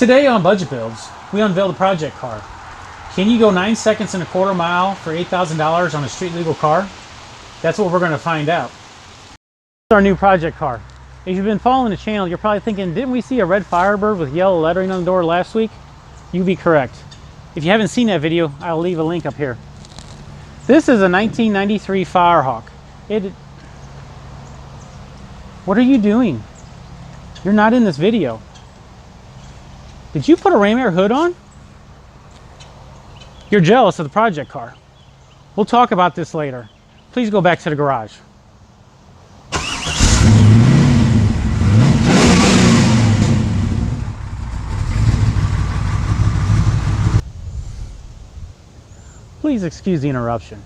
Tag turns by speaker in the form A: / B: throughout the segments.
A: Today on Budget Builds, we unveil the project car. Can you go 9 seconds and a quarter mile for $8,000 on a street legal car? That's what we're going to find out. This is our new project car. If you've been following the channel, you're probably thinking, didn't we see a red Firebird with yellow lettering on the door last week? You'd be correct. If you haven't seen that video, I'll leave a link up here. This is a 1993 Firehawk. What are you doing? You're not in this video. Did you put a Ram Air hood on? You're jealous of the project car. We'll talk about this later. Please go back to the garage. Please excuse the interruption.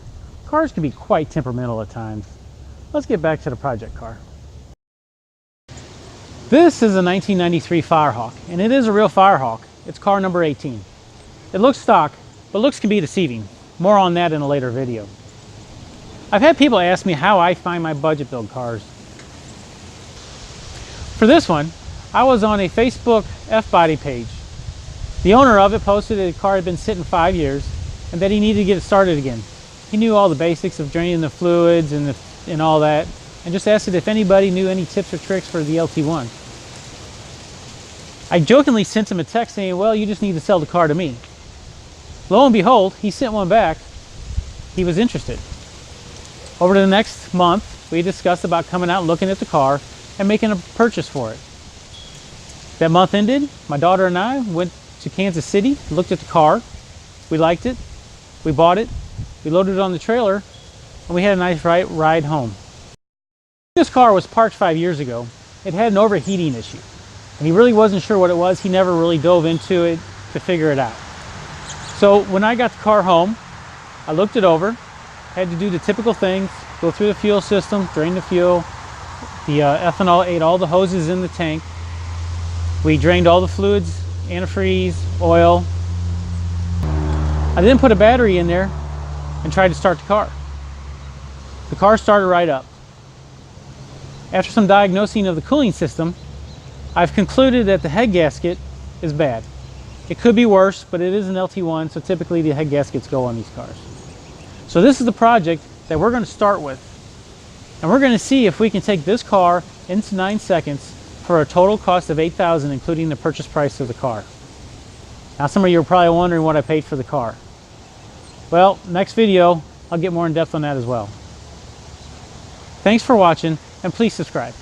A: Cars can be quite temperamental at times. Let's get back to the project car. This is a 1993 Firehawk, and it is a real Firehawk. It's car number 18. It looks stock, but looks can be deceiving. More on that in a later video. I've had people ask me how I find my budget build cars. For this one, I was on a Facebook F-Body page. The owner of it posted that the car had been sitting 5 years and that he needed to get it started again. He knew all the basics of draining the fluids and all that, and just asked if anybody knew any tips or tricks for the LT1. I jokingly sent him a text saying, well, you just need to sell the car to me. Lo and behold, he sent one back. He was interested. Over the next month, we discussed about coming out and looking at the car and making a purchase for it. That month ended, my daughter and I went to Kansas City, looked at the car. We liked it. We bought it. We loaded it on the trailer, and we had a nice ride home. This car was parked 5 years ago. It had an overheating issue, and he really wasn't sure what it was. He never really dove into it to figure it out. So when I got the car home, I looked it over, had to do the typical things, go through the fuel system, drain the fuel. The ethanol ate all the hoses in the tank. We drained all the fluids, antifreeze, oil. I then put a battery in there and tried to start the car. The car started right up. After some diagnosing of the cooling system, I've concluded that the head gasket is bad. It could be worse, but it is an LT1, so typically the head gaskets go on these cars. So this is the project that we're going to start with. And we're going to see if we can take this car into 9 seconds for a total cost of $8,000, including the purchase price of the car. Now some of you are probably wondering what I paid for the car. Well, next video, I'll get more in depth on that as well. Thanks for watching, and please subscribe.